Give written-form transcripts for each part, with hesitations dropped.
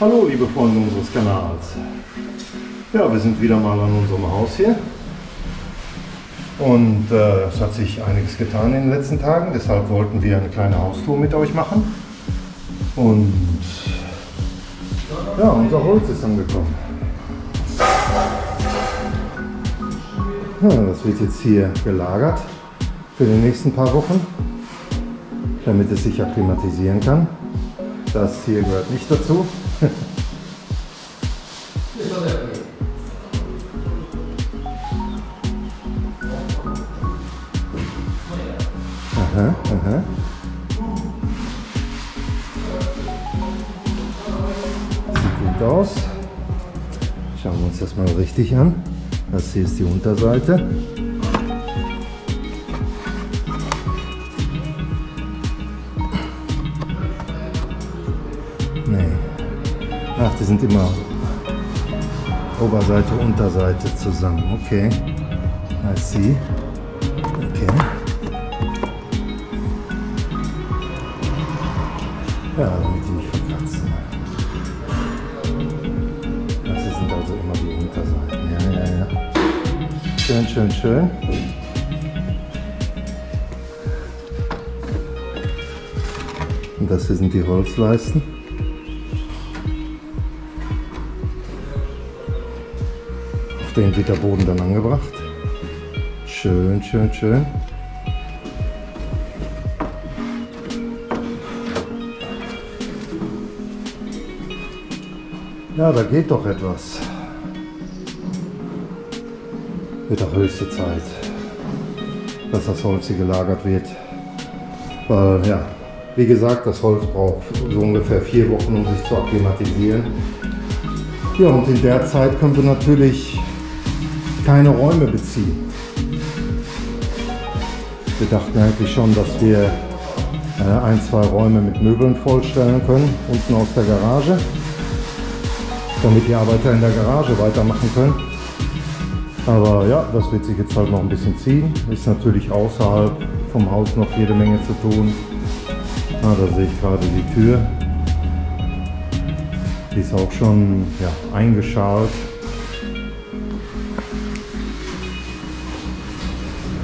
Hallo liebe Freunde unseres Kanals. Ja, wir sind wieder mal an unserem Haus hier und es hat sich einiges getan in den letzten Tagen, deshalb wollten wir eine kleine Haustour mit euch machen und ja, unser Holz ist angekommen. Ja, das wird jetzt hier gelagert für die nächsten paar Wochen, damit es sich akklimatisieren kann. Das hier gehört nicht dazu. Aha, aha. Sieht gut aus. Schauen wir uns das mal richtig an. Das hier ist die Unterseite. Nee. Ach, die sind immer Oberseite, Unterseite zusammen. Okay. I see. Okay. Ja, damit die nicht verkratzen. Das sind also immer die Unterseiten. Ja, ja, ja. Schön, schön, schön. Und das hier sind die Holzleisten. Auf denen wird der Boden dann angebracht. Schön, schön, schön. Ja, da geht doch etwas. Wird auch höchste Zeit, dass das Holz hier gelagert wird. Weil, ja, wie gesagt, das Holz braucht so ungefähr 4 Wochen, um sich zu akklimatisieren. Ja, und in der Zeit können wir natürlich keine Räume beziehen. Wir dachten eigentlich schon, dass wir 1, 2 Räume mit Möbeln vollstellen können, unten aus der Garage, damit die Arbeiter in der Garage weitermachen können. Aber ja, das wird sich jetzt halt noch ein bisschen ziehen. Ist natürlich außerhalb vom Haus noch jede Menge zu tun. Ah, da sehe ich gerade die Tür. Die ist auch schon eingeschalt.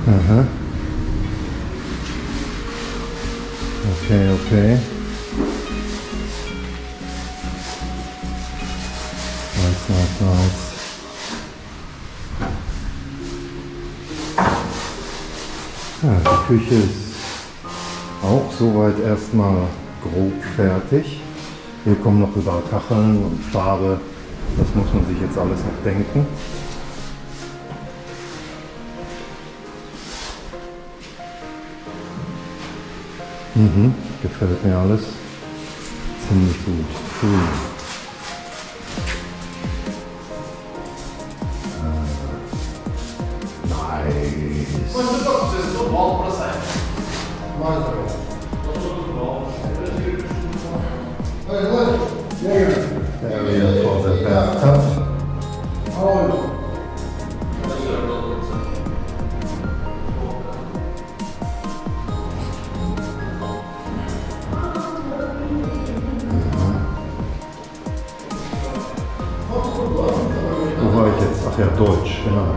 Aha. Okay, okay. Nice, nice, nice. Ja, die Küche ist auch soweit erstmal grob fertig. Hier kommen noch überall Kacheln und Farbe. Das muss man sich jetzt alles noch denken. Gefällt mir alles ziemlich gut. Cool. Area for the bathtub. Wo war ich jetzt? Ach ja, Deutsch, genau.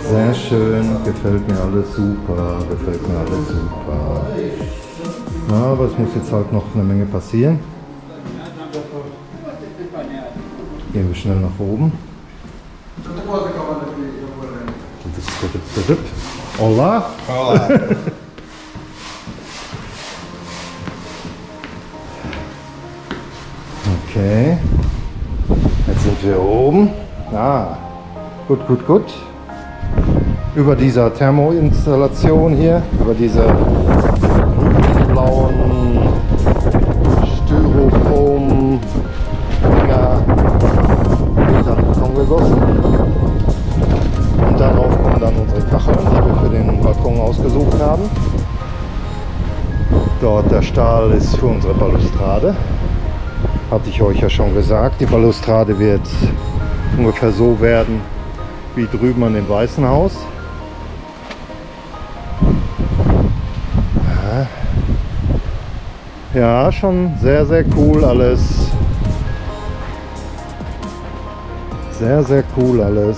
Sehr schön, gefällt mir alles super, gefällt mir alles super. Ja, aber es muss jetzt halt noch eine Menge passieren. Gehen wir schnell nach oben. Hola! Hola. Okay, jetzt sind wir oben. Ah, gut, gut, gut. Über dieser Thermoinstallation hier, über diese blauen Styropor-Dinger wird dann Beton gegossen. Und darauf kommen dann unsere Kacheln, die wir für den Balkon ausgesucht haben. Dort der Stahl ist für unsere Balustrade. Hatte ich euch ja schon gesagt, die Balustrade wird ungefähr so werden wie drüben an dem Weißen Haus. Ja. Ja, schon sehr, sehr cool alles. Sehr, sehr cool alles.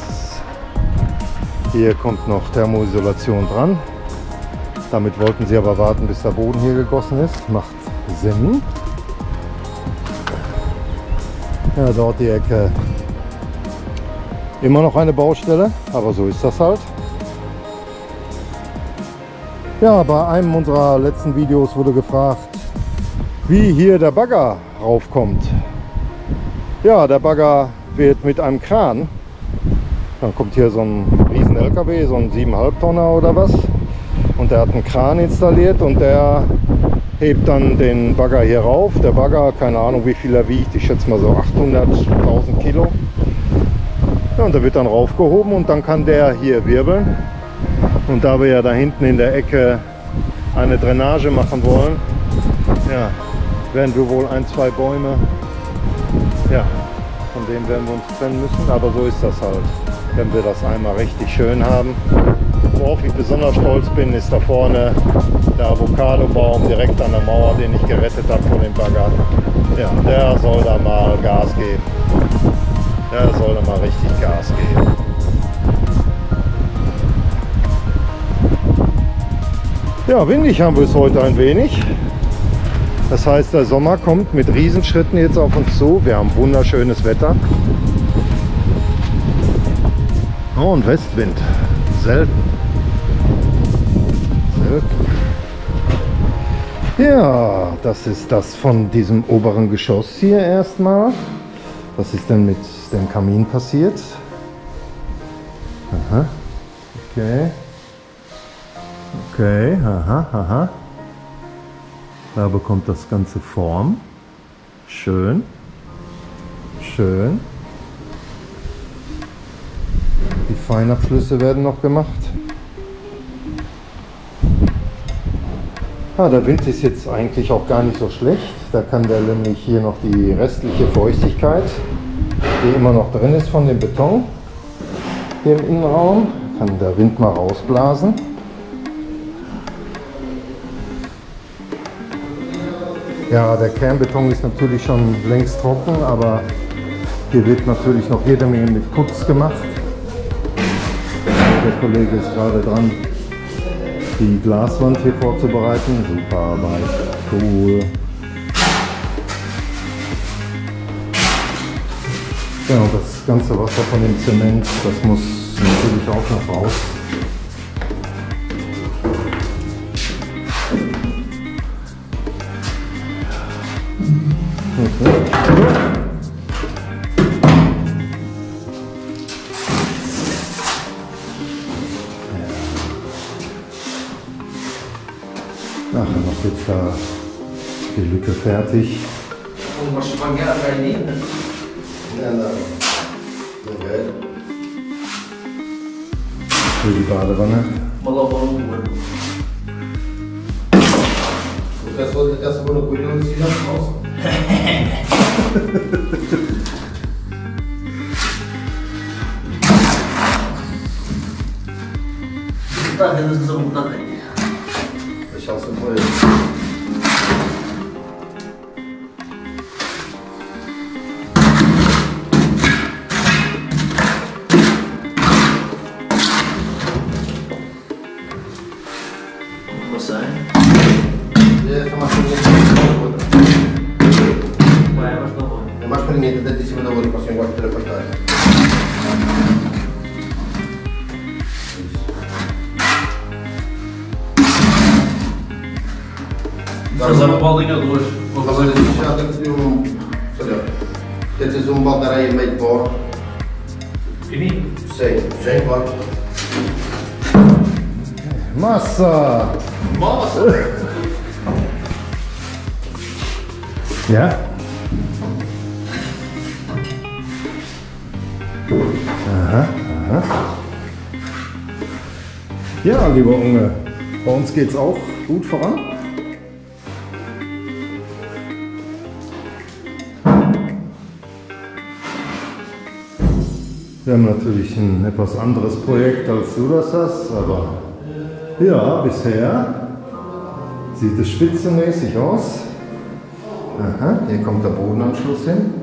Hier kommt noch Thermoisolation dran. Damit wollten sie aber warten, bis der Boden hier gegossen ist. Macht Sinn. Ja, dort die Ecke. Immer noch eine Baustelle, aber so ist das halt. Ja, bei einem unserer letzten Videos wurde gefragt, wie hier der Bagger raufkommt. Ja, der Bagger wird mit einem Kran. Dann kommt hier so ein riesen LKW, so ein 7,5 Tonner oder was. Und der hat einen Kran installiert und der hebt dann den Bagger hier rauf. Der Bagger, keine Ahnung wie viel er wiegt, ich schätze mal so 800.000 Kilo. Ja, und der wird dann raufgehoben und dann kann der hier wirbeln. Und da wir ja da hinten in der Ecke eine Drainage machen wollen, ja, werden wir wohl ein, zwei Bäume, ja, von denen werden wir uns trennen müssen. Aber so ist das halt, wenn wir das einmal richtig schön haben. Worauf ich besonders stolz bin, ist da vorne der Avocado-Baum direkt an der Mauer, den ich gerettet habe von dem Bagger. Ja, der soll da mal Gas geben. Der soll da mal richtig Gas geben. Ja, windig haben wir es heute ein wenig. Das heißt, der Sommer kommt mit Riesenschritten jetzt auf uns zu. Wir haben wunderschönes Wetter. Oh, und Westwind. Selten. Ja, das ist das von diesem oberen Geschoss hier erstmal. Was ist denn mit dem Kamin passiert? Aha, okay. Okay, aha, aha. Da bekommt das Ganze Form. Schön. Schön. Die Feinabschlüsse werden noch gemacht. Ah, der Wind ist jetzt eigentlich auch gar nicht so schlecht. Da kann der nämlich hier noch die restliche Feuchtigkeit, die immer noch drin ist von dem Beton hier im Innenraum, kann der Wind mal rausblasen. Ja, der Kernbeton ist natürlich schon längst trocken, aber hier wird natürlich noch jede Menge mit Putz gemacht. Der Kollege ist gerade dran, die Glaswand hier vorzubereiten. Super Arbeit, cool. Ja, und das ganze Wasser von dem Zement, das muss natürlich auch noch raus. Nachher noch jetzt da die Lücke fertig. Und was Spaghetti rein? Für die Badewanne. Essa quando cuidou de já falsa. Tá vendo essa vontade aí? Deixar o seu poder. Essa maçãzinha aqui é mais pequenina, dentro de cima da outra, para você gosta de ter a passagem. Fazer uma bolinha ou duas. Vou fazer isso, já tem que ter um. Sei lá. Tem que ter um balde de areia meio de pó. Fininho? Sim, claro. Massa! Nossa! Ja? Aha, aha. Ja, lieber Unge, bei uns geht's auch gut voran. Wir haben natürlich ein etwas anderes Projekt, als du das hast, aber ja, bisher sieht es spitzenmäßig aus. Aha, hier kommt der Bodenanschluss hin.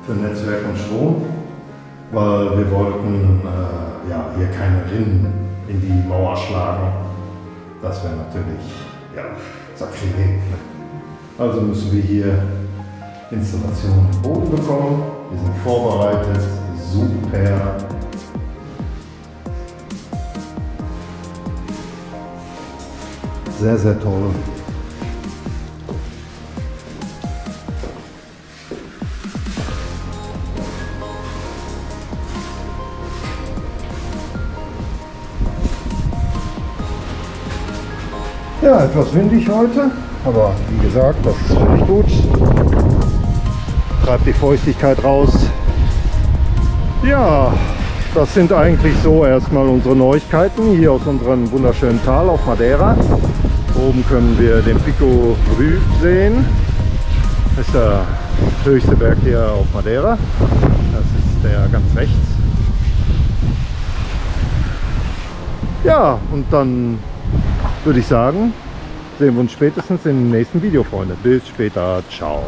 Für Netzwerk und Strom. Weil wir wollten ja, hier keine Rinnen in die Mauer schlagen. Das wäre natürlich ja, Sakrileg. Also müssen wir hier Installation im Boden bekommen. Wir sind vorbereitet. Super. Sehr, sehr toll. Ja, etwas windig heute, aber wie gesagt, das ist völlig gut. Treibt die Feuchtigkeit raus. Ja, das sind eigentlich so erstmal unsere Neuigkeiten hier aus unserem wunderschönen Tal auf Madeira. Oben können wir den Pico Rüf sehen. Das ist der höchste Berg hier auf Madeira. Das ist der ganz rechts. Ja, und dann würde ich sagen, sehen wir uns spätestens im nächsten Video, Freunde. Bis später. Ciao.